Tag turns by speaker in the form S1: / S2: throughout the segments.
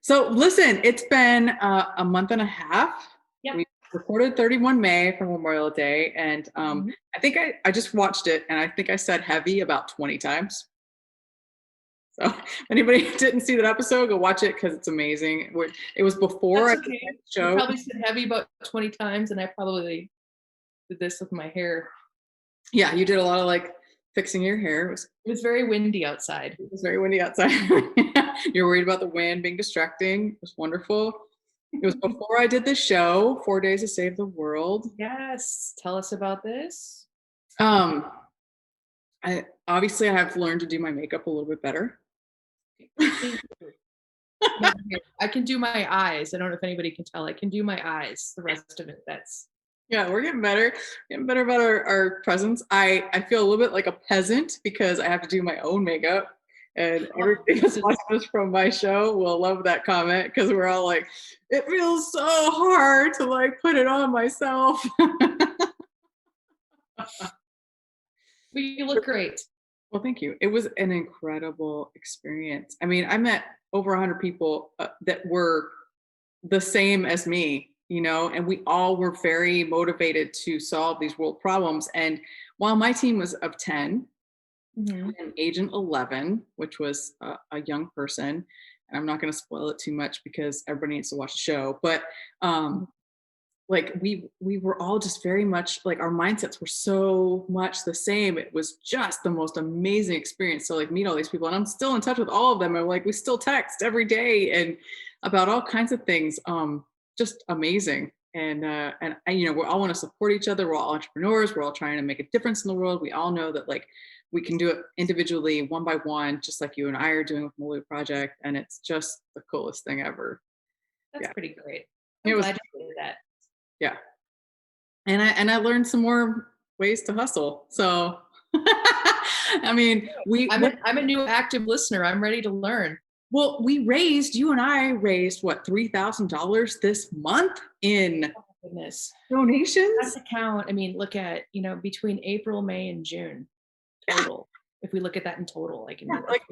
S1: So listen, it's been a month and a half.
S2: Yep.
S1: We recorded 31 May for Memorial Day, and I think I just watched it, and I think I said heavy about 20 times. So if anybody didn't see that episode, go watch it because it's amazing. It was before
S2: That's
S1: I
S2: okay.
S1: did the show.
S2: You probably said heavy about 20 times, and I probably did this with my hair.
S1: Yeah, you did a lot of like fixing your hair.
S2: It was very windy outside.
S1: It was very windy outside. You're worried about the wind being distracting. It was wonderful. It was before I did the show, 4 Days to Save the World.
S2: Yes. Tell us about this.
S1: I have learned to do my makeup a little bit better.
S2: I can do my eyes. I don't know if anybody can tell. I can do my eyes. The rest of it,
S1: Yeah, we're getting better. Getting better about our presence. I feel a little bit like a peasant because I have to do my own makeup. And everybody who's watching this from my show will love that comment because we're all like, it feels so hard to like put it on myself.
S2: Well, you look great.
S1: Well, thank you. It was an incredible experience. I mean, I met over 100 people that were the same as me, and we all were very motivated to solve these world problems. And while my team was of 10, and Agent 11, which was a young person, and I'm not going to spoil it too much because everybody needs to watch the show, but like we were all just very much like our mindsets were so much the same. It was just the most amazing experience to like meet all these people, and I'm still in touch with all of them, and like we still text every day and about all kinds of things. Just amazing. And we all want to support each other. We're all entrepreneurs. We're all trying to make a difference in the world. We all know that like we can do it individually, one by one, just like you and I are doing with the Malou Project, and it's just the coolest thing ever.
S2: That's pretty great.
S1: I'm glad you did that. Yeah. And I learned some more ways to hustle. So I mean,
S2: I'm a new active listener. I'm ready to learn.
S1: Well, you and I raised what, $3,000 this month in donations?
S2: That's a count. I mean, look at, between April, May, and June total. If we look at that in total,
S1: like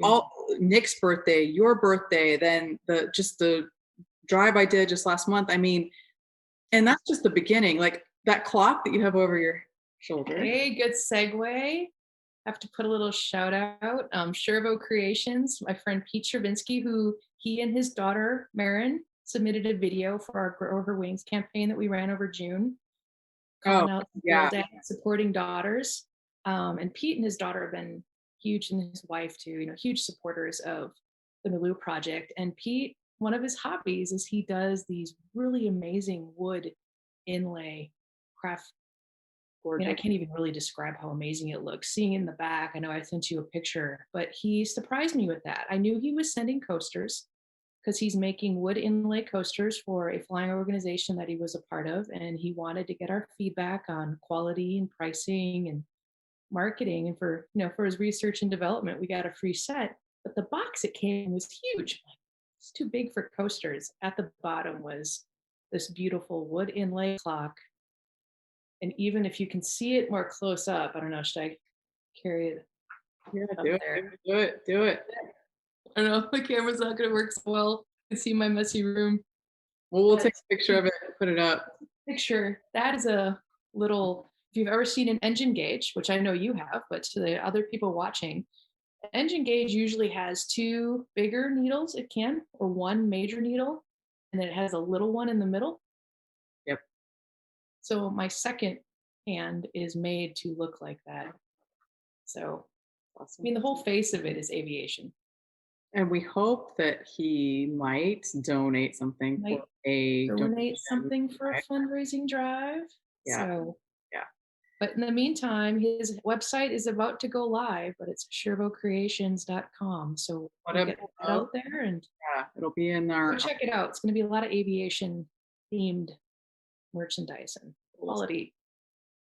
S1: all Nick's birthday, your birthday, then the drive I did just last month. I mean, and that's just the beginning. Like that clock that you have over your shoulder.
S2: Hey, good segue. Have to put a little shout out. Shervo Creations, my friend Pete Chervinsky, who he and his daughter Marin submitted a video for our Grow Her Wings campaign that we ran over June. Calling out dads, supporting daughters. And Pete and his daughter have been huge, and his wife too, huge supporters of the Malou Project. And Pete, one of his hobbies is he does these really amazing wood inlay craft. I mean, I can't even really describe how amazing it looks. Seeing in the back, I know I sent you a picture, but he surprised me with that. I knew he was sending coasters because he's making wood inlay coasters for a flying organization that he was a part of, and he wanted to get our feedback on quality and pricing and marketing. And for his research and development, we got a free set, but the box it came in was huge. It's too big for coasters. At the bottom was this beautiful wood inlay clock. And even if you can see it more close up, I don't know, should I carry it?
S1: Yeah, do it.
S2: I don't know, the camera's not going to work so well. You can see my messy room.
S1: Well, we'll take a picture of it and put it up.
S2: Picture, that is a little, if you've ever seen an engine gauge, which I know you have, but to the other people watching, an engine gauge usually has two bigger needles, or one major needle, and then it has a little one in the middle.
S1: Yep.
S2: So my second hand is made to look like that. So, awesome. I mean, the whole face of it is aviation.
S1: And we hope that he might donate something for a
S2: fundraising drive.
S1: Yeah.
S2: So, but in the meantime, his website is about to go live, but it's shervocreations.com. So we'll get that out there, and
S1: it'll be in our.
S2: Check it out. It's going to be a lot of aviation themed merchandise and quality.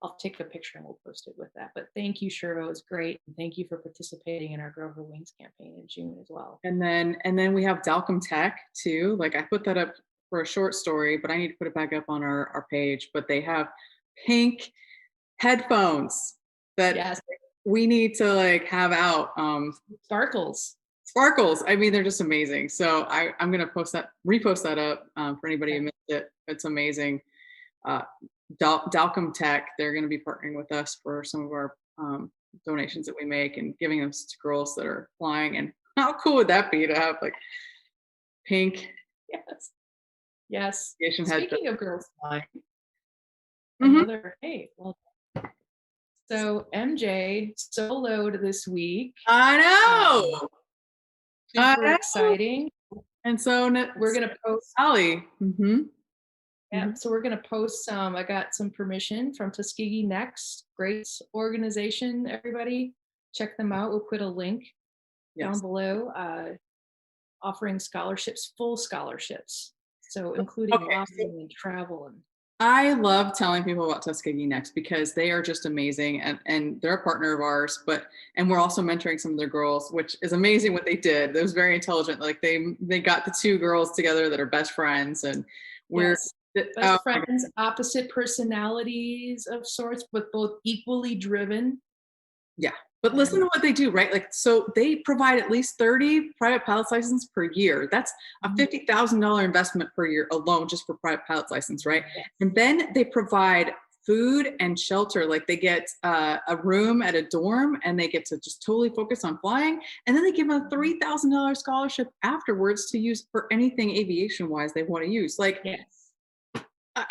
S2: I'll take a picture and we'll post it with that. But thank you, Shervo. It's great. And thank you for participating in our Grow Her Wings campaign in June as well.
S1: And then we have Dalcom Tech too. Like I put that up for a short story, but I need to put it back up on our page. But they have pink headphones that we need to like have out. sparkles. I mean, they're just amazing. So I'm gonna repost that up for anybody who missed it. It's amazing. Uh, Dalcom Tech, they're going to be partnering with us for some of our donations that we make and giving them to girls that are flying. And how cool would that be to have like pink
S2: Yes. Yes.
S1: aviation head?
S2: Speaking of girls flying,
S1: Mhm.
S2: another, hey, well, so MJ soloed this week.
S1: I
S2: Um,
S1: know. I
S2: super
S1: know.
S2: exciting.
S1: And so
S2: We're gonna post.
S1: Allie. Mm-hmm.
S2: Yeah, so we're gonna post some. I got some permission from TuskegeeNext. Great organization, everybody. Check them out. We'll put a link down
S1: Yes.
S2: below, offering scholarships, full scholarships. So including
S1: Okay.
S2: lodging and travel and
S1: I love telling people about TuskegeeNext because they are just amazing and they're a partner of ours, and we're also mentoring some of their girls, which is amazing what they did. It was very intelligent. Like they got the two girls together that are best friends and we're
S2: yes,
S1: oh
S2: best
S1: my God.
S2: friends, opposite personalities of sorts, but both equally driven.
S1: Yeah. But listen to what they do, right? Like, so they provide at least 30 private pilot's license per year. That's a $50,000 investment per year alone just for private pilot's license, right?
S2: Yes.
S1: And then they provide food and shelter. Like they get a room at a dorm and they get to just totally focus on flying. And then they give them a $3,000 scholarship afterwards to use for anything aviation wise they want to use. Like,
S2: Yes.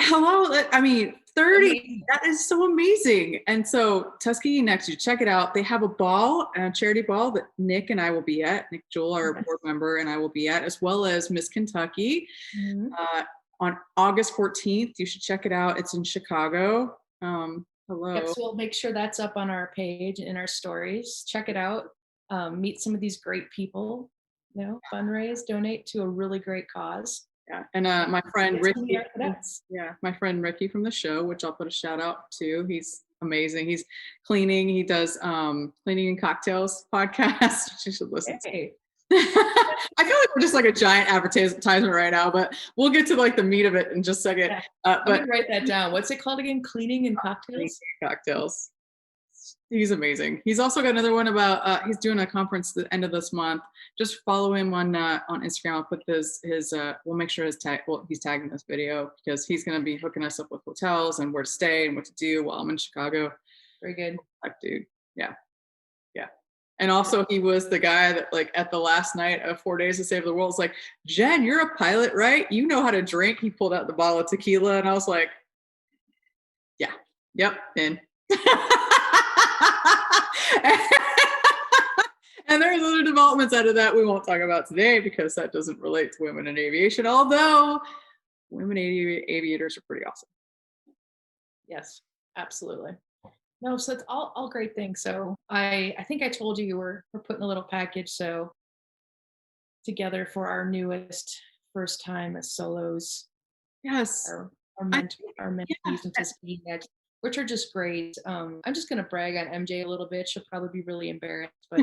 S1: hello, I mean, 30,
S2: Amazing.
S1: that is so amazing. And so TuskegeeNext, you check it out. They have a ball, a charity ball that Nick and I will be at. Nick Jewell, our
S2: Yes.
S1: board member, and I will be at, as well as Miss Kentucky
S2: Mhm.
S1: on August 14th. You should check it out. It's in Chicago. Hello.
S2: Yep, so we'll make sure that's up on our page and in our stories. Check it out. Meet some of these great people. Fundraise, donate to a really great cause.
S1: Yeah. And my friend
S2: Get to meet
S1: Ricky.
S2: our cadets.
S1: Yeah, my friend Ricky from the show, which I'll put a shout out to. He's amazing. He's cleaning. He does cleaning and cocktails podcast, which you should listen to.
S2: Hey,
S1: I feel like we're just like a giant advertisement right now, but we'll get to like the meat of it in just a second.
S2: yeah.
S1: But
S2: I'm gonna write that down. What's it called again? Cleaning and cocktails?
S1: cocktails. He's amazing. He's also got another one about he's doing a conference at the end of this month. Just follow him on Instagram. I'll put his we'll make sure his tag, well, he's tagging this video because he's gonna be hooking us up with hotels and where to stay and what to do while I'm in Chicago.
S2: Very good.
S1: Like, dude. Yeah. Yeah. And also he was the guy that like at the last night of 4 Days to Save the World was like, Jen, you're a pilot, right? You know how to drink. He pulled out the bottle of tequila and I was like, yeah, yep, in. And there's other developments out of that we won't talk about today because that doesn't relate to women in aviation, although women aviators are pretty awesome.
S2: Yes, absolutely. No, so it's all great things. So I think I told you we're putting a little package together for our newest first time as solos,
S1: Yes.
S2: our
S1: I-
S2: mentees and Tuskegee Next, which are just great. I'm just going to brag on MJ a little bit. She'll probably be really embarrassed, but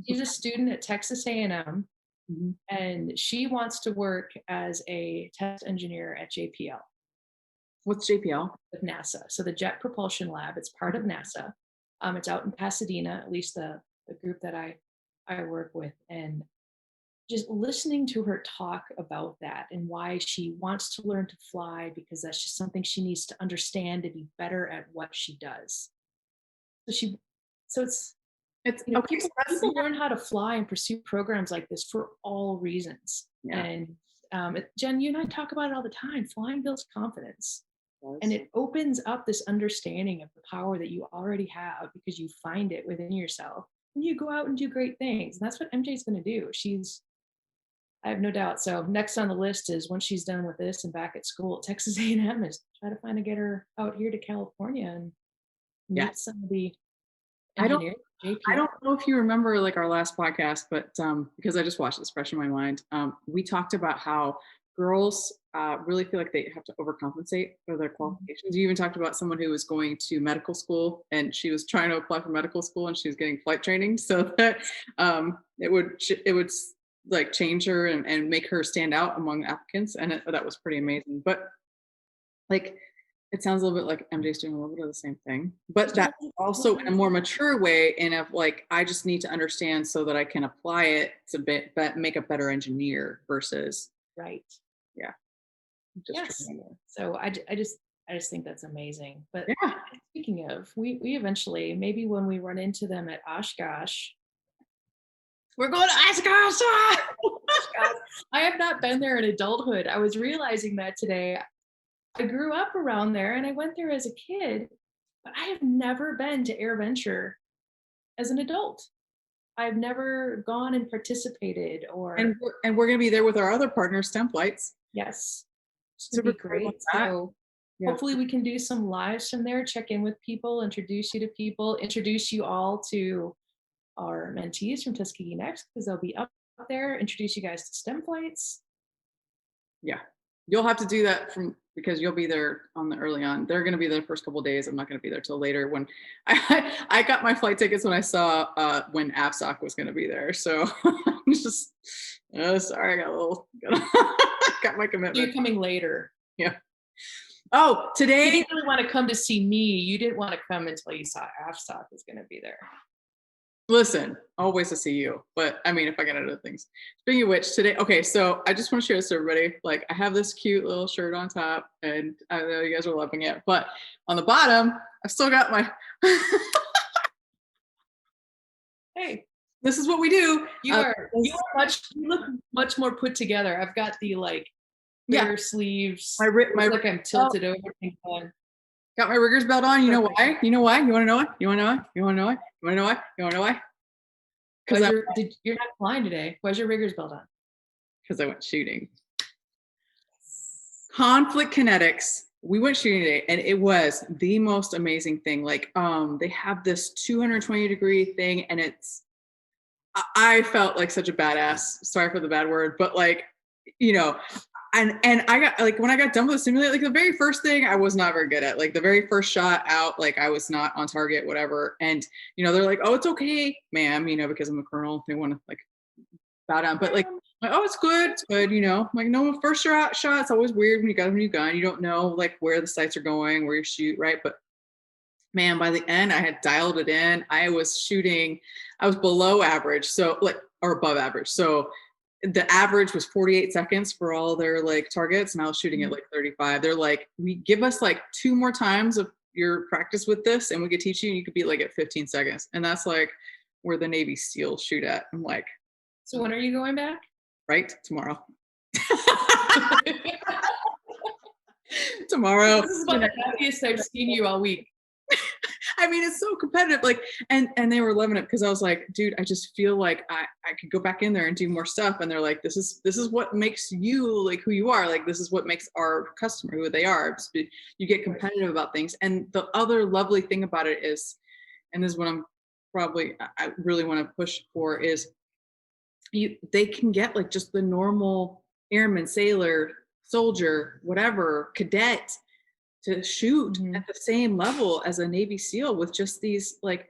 S2: she's a student at Texas A&M,
S1: Mhm.
S2: and she wants to work as a test engineer at JPL
S1: What's JPL?
S2: with NASA. So the Jet Propulsion Lab, it's part of NASA. It's out in Pasadena, at least the group that I work with, and just listening to her talk about that and why she wants to learn to fly because that's just something she needs to understand to be better at what she does. So it's
S1: It's
S2: okay, people learn how to fly and pursue programs like this for all reasons.
S1: Yeah.
S2: And Jen, you and I talk about it all the time. Flying builds confidence. And it opens up this understanding of the power that you already have because you find it within yourself and you go out and do great things. And that's what MJ's going to do. I have no doubt. So next on the list is once she's done with this and back at school at Texas A&M is try to find to get her out here to California and meet some of the engineers.
S1: I don't know if you remember like our last podcast, but because I just watched this fresh in my mind, we talked about how girls really feel like they have to overcompensate for their qualifications. You even talked about someone who was going to medical school and she was trying to apply for medical school and she was getting flight training so that it would like change her and make her stand out among applicants. And that was pretty amazing. But like, it sounds a little bit like MJ's doing a little bit of the same thing, but
S2: Just
S1: that's
S2: doing
S1: also in a more mature way. And of like, I just need to understand so that I can apply it to but make a better engineer versus,
S2: right.
S1: yeah, just
S2: Yes.
S1: trying to,
S2: So I just think that's amazing. But
S1: yeah.
S2: speaking of, we eventually, maybe when we run into them at OshKosh,
S1: We're going to OshKosh.
S2: I have not been there in adulthood. I was realizing that today. I grew up around there and I went there as a kid, but I have never been to AirVenture as an adult. I've never gone and participated
S1: And
S2: or
S1: we're going to be there with our other partner, STEM Flights.
S2: yes, it's gonna
S1: Super
S2: be
S1: excited about
S2: great.
S1: that.
S2: So
S1: Yeah.
S2: hopefully we can do some lives from there, check in with people, introduce you to people, introduce you all to our mentees from TuskegeeNext because they'll be up there, introduce you guys to STEM flights.
S1: Yeah. You'll have to do that because you'll be there on the early on. They're going to be there the first couple of days. I'm not going to be there till later when I got my flight tickets when I saw when AVSOC was going to be there. So I'm just, sorry, I got a little, got my commitment.
S2: You're coming later.
S1: Yeah. Oh,
S2: You
S1: today.
S2: didn't really want to come to see me. You didn't want to come until you saw AVSOC was going to be there.
S1: Listen, always to see you. But I mean, if I get other things. Speaking of which, today, okay, so I just want to share this to everybody. Like, I have this cute little shirt on top, and I know you guys are loving it. But on the bottom, I've still got my.
S2: Hey,
S1: This is what we do.
S2: you look much more put together. I've got the like bare sleeves. Like I'm tilted over.
S1: Got my rigger's belt on. You know why? You know why? You want to know why? You want to know why? You want to know why? You want to know why? You want to know why?
S2: Because you're not flying today. Why's your rigger's belt on?
S1: Because I went shooting. Conflict Kinetics. We went shooting today, and it was the most amazing thing. Like, they have this 220-degree thing, and I felt like such a badass. Sorry for the bad word, but like, you know, and I got like when I got done with the simulator, like the very first thing I was not very good at. Like the very first shot out, like I was not on target, whatever. And they're like, "Oh, it's okay, ma'am," because I'm a colonel. They want to like bow down, but like, "Oh, it's good, it's good," Like, no, first shot's always weird when you got a new gun. You don't know like where the sights are going, where you shoot, right? But man, by the end, I had dialed it in. I was below average, so like, or above average. So the average was 48 seconds for all their like targets, and I was shooting at like 35. They're like, "We give us like 2 more times of your practice with this, and we could teach you, and you could be like at 15 seconds." And that's like where the Navy SEALs shoot at. I'm like,
S2: so when are you going back?
S1: Right, tomorrow. Tomorrow.
S2: This is about the happiest I've seen you all week.
S1: I mean, it's so competitive. Like, and they were loving it because I was like, dude, I just feel like I could go back in there and do more stuff. And they're like, this is what makes you like who you are. Like, this is what makes our customer who they are. You get competitive about things. And the other lovely thing about it is, and this is what I really want to push for is they can get like just the normal airman, sailor, soldier, whatever, cadet to shoot at the same level as a Navy SEAL with just these like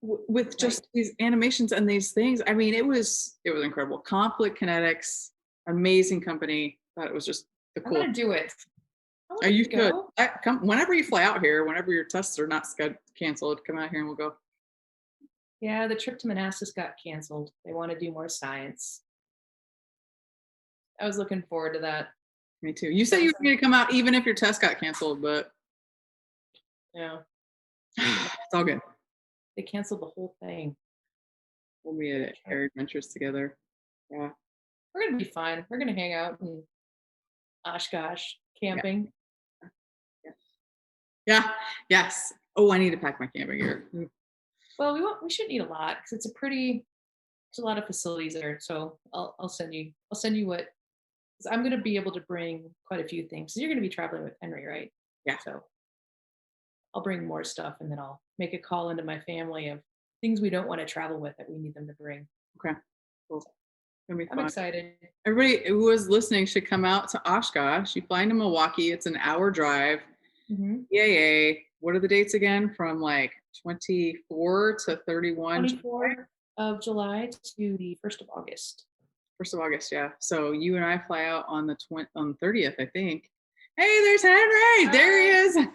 S1: with just these animations and these things. I mean, it was incredible. Conflict Kinetics, amazing company. Thought it was just the cool.
S2: I'm gonna do it.
S1: Are you good? Come whenever you fly out here, whenever your tests are not canceled, come out here and we'll go.
S2: Yeah, the trip to Manassas got canceled. They want to do more science. I was looking forward to that.
S1: Me too. You said you were going to come out even if your test got canceled, but
S2: yeah,
S1: it's all good.
S2: They canceled the whole thing.
S1: We'll be at Aviators together. Yeah,
S2: we're gonna be fine. We're gonna hang out and OshKosh camping.
S1: Yeah. Yes. Oh, I need to pack my camping gear.
S2: Well, we shouldn't need a lot because there's a lot of facilities there. So I'll send you what. Because I'm gonna be able to bring quite a few things. So you're gonna be traveling with Henry, right?
S1: Yeah.
S2: So I'll bring more stuff and then I'll make a call into my family of things we don't want to travel with that we need them to bring.
S1: Okay. Cool.
S2: I'm excited.
S1: Everybody who is listening should come out to OshKosh. You fly into Milwaukee. It's an hour drive. EAA. What are the dates again? From like 24 to 31.
S2: 24 of July to the 1st of August.
S1: 1st of August, yeah. So you and I fly out on the 30th, I think. Hey, there's Henry. There he is.
S2: Hey.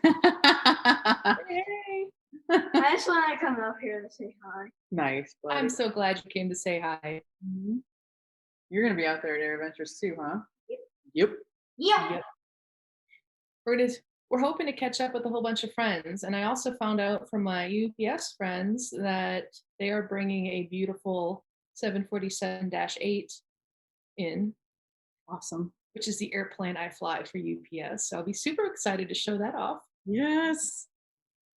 S3: I just want to come up here to say hi.
S1: Nice. Buddy.
S2: I'm so glad you came to say hi.
S1: Mhm. You're going to be out there at Airventures too, huh?
S3: Yep.
S1: Yep.
S3: Yeah.
S2: Yep. We're hoping to catch up with a whole bunch of friends. And I also found out from my UPS friends that they are bringing a beautiful 747-8 in,
S1: Awesome.
S2: which is the airplane I fly for UPS. So I'll be super excited to show that off.
S1: Yes.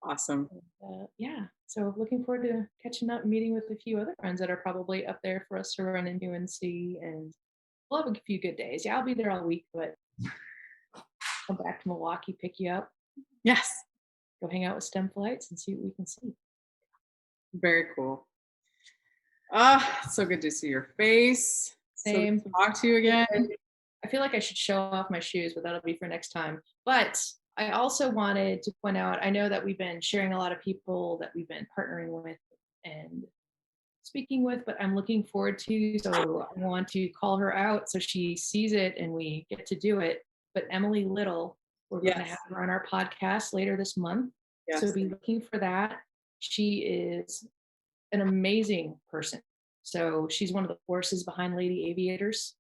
S1: Awesome.
S2: Yeah. So looking forward to catching up and meeting with a few other friends that are probably up there for us to run into and see. And we'll have a few good days. Yeah, I'll be there all week, but come back to Milwaukee, pick you up,
S1: Yes.
S2: go hang out with STEM Flights and see what we can see.
S1: Very cool. So good to see your face.
S2: Same.
S1: So good to talk to you again.
S2: I feel like I should show off my shoes, but that'll be for next time. But I also wanted to point out, I know that we've been sharing a lot of people that we've been partnering with and speaking with, but I'm looking forward to, so I want to call her out so she sees it and we get to do it. But Emily Little, we're going to have her on our podcast later this month.
S1: Yes.
S2: So be looking for that. She is an amazing person. So she's one of the forces behind Lady Aviators.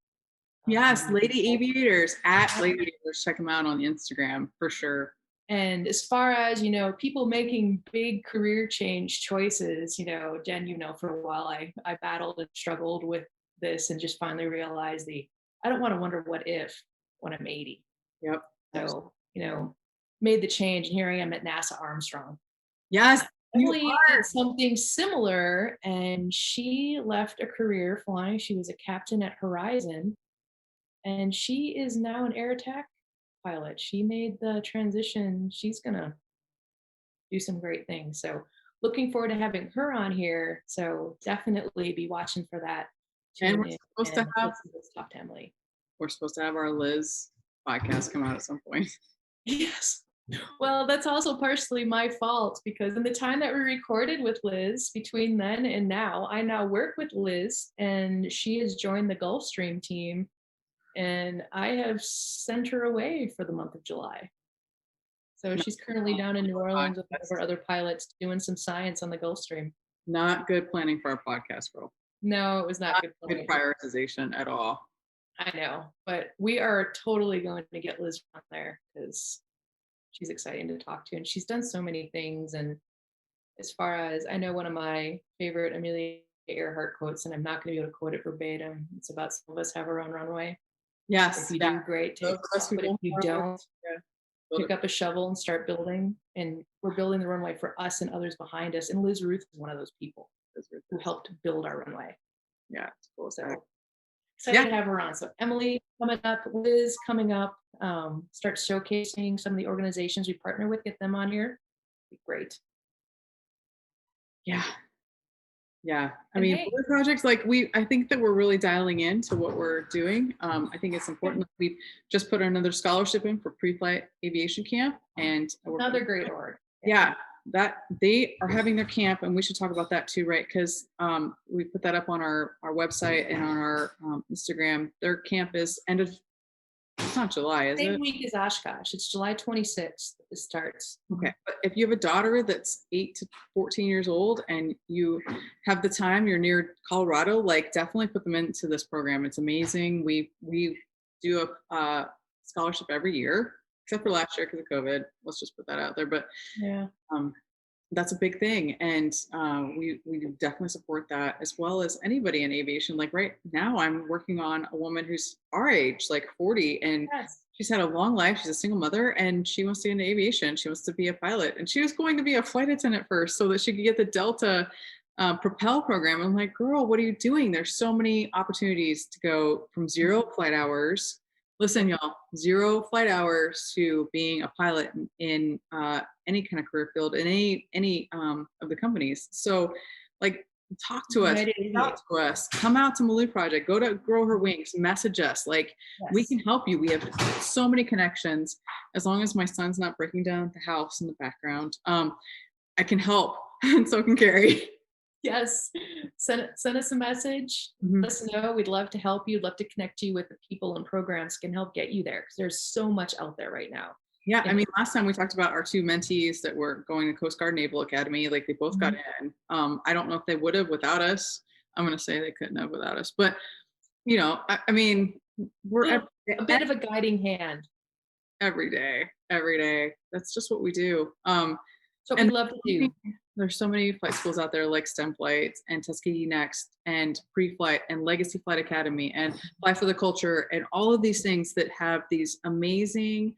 S1: Yes, Lady Aviators, at Lady Aviators. Check them out on Instagram for sure.
S2: And as far as, people making big career change choices, Jen, for a while, I battled and struggled with this and just finally realized I don't want to wonder what if when I'm 80.
S1: Yep.
S2: So, made the change, and here I am at NASA Armstrong.
S1: Yes.
S2: Emily did something similar, and she left a career flying. She was a captain at Horizon, and she is now an air attack pilot. She made the transition. She's gonna do some great things. So looking forward to having her on here. So definitely be watching for that.
S1: And we're supposed to have
S2: talk to Emily.
S1: We're supposed to have our Liz podcast come out at some point.
S2: Yes. Well, that's also partially my fault because in the time that we recorded with Liz, between then and now, I now work with Liz and she has joined the Gulfstream team. And I have sent her away for the month of July. So she's currently down in New Orleans with one of our other pilots doing some science on the Gulfstream.
S1: Not good planning for our podcast, bro.
S2: No, it was not good
S1: planning. Good prioritization at all.
S2: I know, but we are totally going to get Liz on there because she's exciting to talk to. And she's done so many things. And as far as I know, one of my favorite Amelia Earhart quotes, and I'm not going to be able to quote it verbatim, it's about some of us have our own runway.
S1: Yes.
S2: If you do great, take off, but if you don't, pick up a shovel and start building. And we're building the runway for us and others behind us. And Liz Ruth is one of those people who helped build our runway.
S1: Yeah, it's cool.
S2: So excited to have her on. So Emily coming up, Liz coming up, start showcasing some of the organizations we partner with, get them on here. Be great.
S1: Yeah. I mean, other projects I think that we're really dialing into what we're doing. I think it's important that we've just put another scholarship in for Preflight Aviation Camp, and
S2: another great org.
S1: Yeah, that they are having their camp, and we should talk about that too, right? Because we put that up on our website and on our Instagram. Their camp is it's not July, is it?
S2: Same week as OshKosh. It's July 26th. It starts.
S1: Okay, but if you have a daughter that's 8 to 14 years old and you have the time, you're near Colorado, definitely put them into this program. It's amazing. We do a scholarship every year, except for last year because of COVID. Let's just put that out there. But
S2: yeah,
S1: that's a big thing, and we definitely support that, as well as anybody in aviation. Right now I'm working on a woman who's our age, 40, and she's had a long life. She's a single mother and she wants to get into aviation. She wants to be a pilot, and she was going to be a flight attendant first so that she could get the Delta Propel program. I'm like, girl, what are you doing? There's so many opportunities to go from 0 flight hours. Listen, y'all, 0 flight hours to being a pilot in any kind of career field in any of the companies. So talk to us, come out to Malou Project, go to Grow Her Wings, message us. We can help you. We have so many connections. As long as my son's not breaking down the house in the background, I can help. And so can Carrie.
S2: Yes. Send us a message.
S1: Mhm.
S2: Let us know. We'd love to help you. Love to connect you with the people and programs can help get you there because there's so much out there right now.
S1: Yeah, I
S2: And
S1: mean, last time we talked about our two mentees that were going to Coast Guard Naval Academy, like they both got in. I don't know if they would have without us. I'm going to say they couldn't have without us, but I mean, we're
S2: a bit of a guiding hand.
S1: every day, every day. That's just what we do.
S2: So
S1: And
S2: we love to do.
S1: there's so many flight schools out there like STEM Flights and TuskegeeNext and Preflight and Legacy Flight Academy and Fly for the Culture and all of these things that have these amazing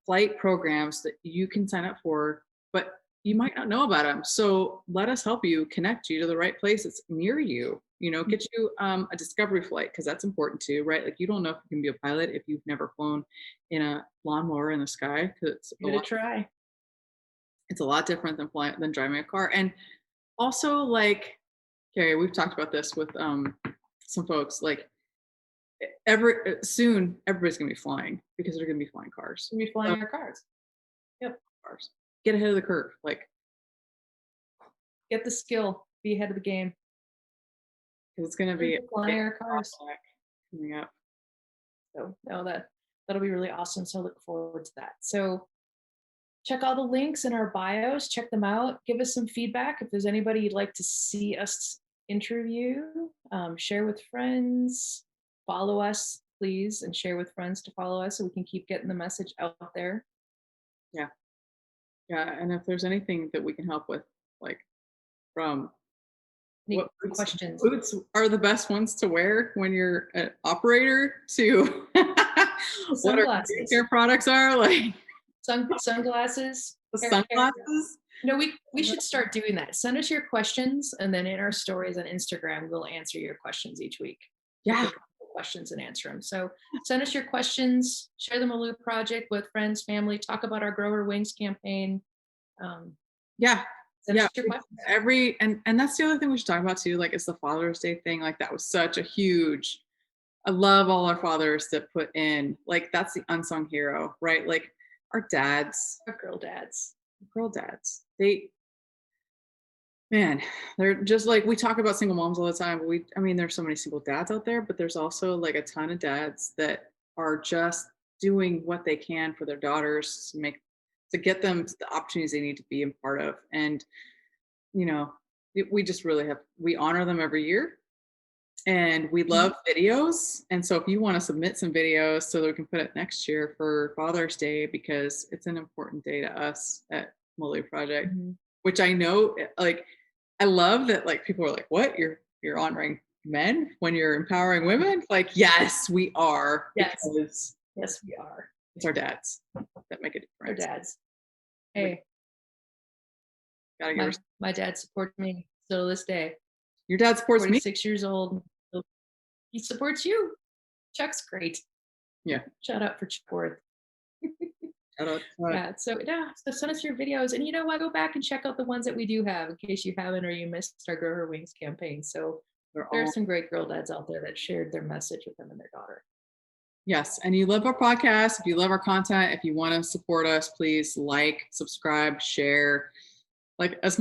S1: flight programs that you can sign up for, but you might not know about them. So let us help you connect you to the right place that's near you. Get you a discovery flight because that's important too, right? Like you don't know if you can be a pilot if you've never flown in a lawnmower in the sky because
S2: Give it a try.
S1: it's a lot different than driving a car. And also, like Carrie, we've talked about this with some folks. Like soon, everybody's gonna be flying because they're gonna be flying cars.
S2: We'll be flying our cars. Yep.
S1: Cars. Get ahead of the curve. Like
S2: Get the skill. Be ahead of the game.
S1: it's gonna be
S2: Flying our cars.
S1: coming up.
S2: So no, that'll be really awesome. So I look forward to that. So check all the links in our bios, check them out, give us some feedback. If there's anybody you'd like to see us interview, share with friends, follow us, please, and share with friends to follow us so we can keep getting the message out there.
S1: Yeah. Yeah. And if there's anything that we can help with, like from
S2: Any
S1: what
S2: questions?
S1: boots are the best ones to wear when you're an operator to what our
S2: Sunglasses.
S1: care products are like
S2: Sunglasses.
S1: the
S2: hair care.
S1: sunglasses.
S2: No, we should start doing that. Send us your questions, and then in our stories on Instagram, we'll answer your questions each week.
S1: Yeah.
S2: We'll pick questions and answer them. So send us your questions, share the Malou project with friends, family, talk about our Grow Her Wings campaign.
S1: Yeah.
S2: Send
S1: Yeah.
S2: us your questions.
S1: And that's the other thing we should talk about too. Like it's the Father's Day thing. Like that was such a huge. I love all our fathers that put in. Like that's the unsung hero, right? Like our dads,
S2: Our girl dads.
S1: girl dads. They're just like we talk about single moms all the time. But there's so many single dads out there, but there's also like a ton of dads that are just doing what they can for their daughters to get them the opportunities they need to be a part of. And we just really we honor them every year. And we love videos. And so if you want to submit some videos so that we can put it next year for Father's Day, because it's an important day to us at Molly Project, which I know, like, I love that, like, people are like, what? You're honoring men when you're empowering women? Like, yes, we are.
S2: Yes.
S1: Because
S2: Yes, we are.
S1: it's our dads that make a
S2: Our
S1: difference.
S2: dads. Hey,
S1: Gotta give
S2: my dad supports me still to this day.
S1: your dad supports me.
S2: 46 years old. He supports you. Chuck's great.
S1: Yeah.
S2: Shout out for Chuck Worth.
S1: Shout out.
S2: Yeah. So send us your videos, and go back and check out the ones that we do have in case you haven't or you missed our Grow Her Wings campaign. So there are some great girl dads out there that shared their message with them and their daughter.
S1: Yes. And you love our podcast, if you love our content, if you want to support us, please like, subscribe, share. Like as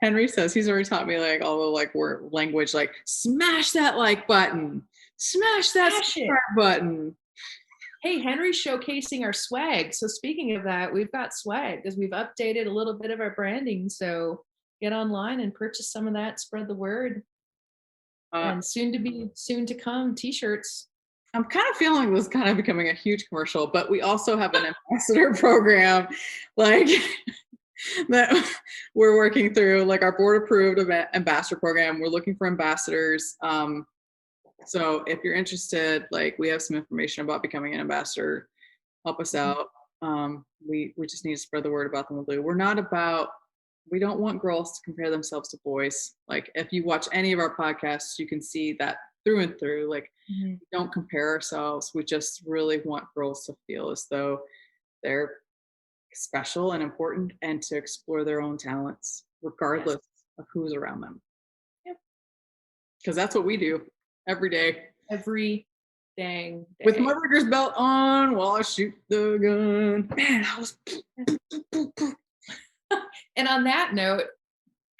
S1: Henry says, he's already taught me like all the like word language, like smash that like button, smash that subscribe button.
S2: Hey, Henry's showcasing our swag. So speaking of that, we've got swag because we've updated a little bit of our branding. So get online and purchase some of that, spread the word. And soon to come t-shirts.
S1: I'm kind of feeling this kind of becoming a huge commercial, but we also have an ambassador program like that we're working through, like our board approved ambassador program. We're looking for ambassadors. So if you're interested, like we have some information about becoming an ambassador, help us out. We just need to spread the word about the Malou. We don't want girls to compare themselves to boys. Like if you watch any of our podcasts, you can see that through and through. Like we don't compare ourselves. We just really want girls to feel as though they're special and important and to explore their own talents regardless of who's around them.
S2: Yep.
S1: Because that's what we do every day.
S2: Every dang day.
S1: With my rigger's belt on while I shoot the gun. Man, I was...
S2: And on that note,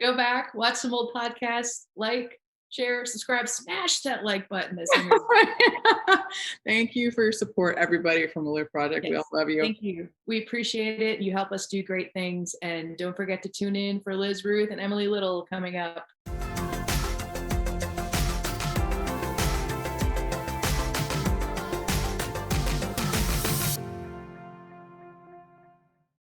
S2: Go back, watch some old podcasts, like, share, subscribe, smash that like button.
S1: Thank you for your support, everybody from the Live Project. We all
S2: Yes.
S1: love you.
S2: Thank you. We appreciate it. You help us do great things. And don't forget to tune in for Liz Ruth and Emily Little coming up.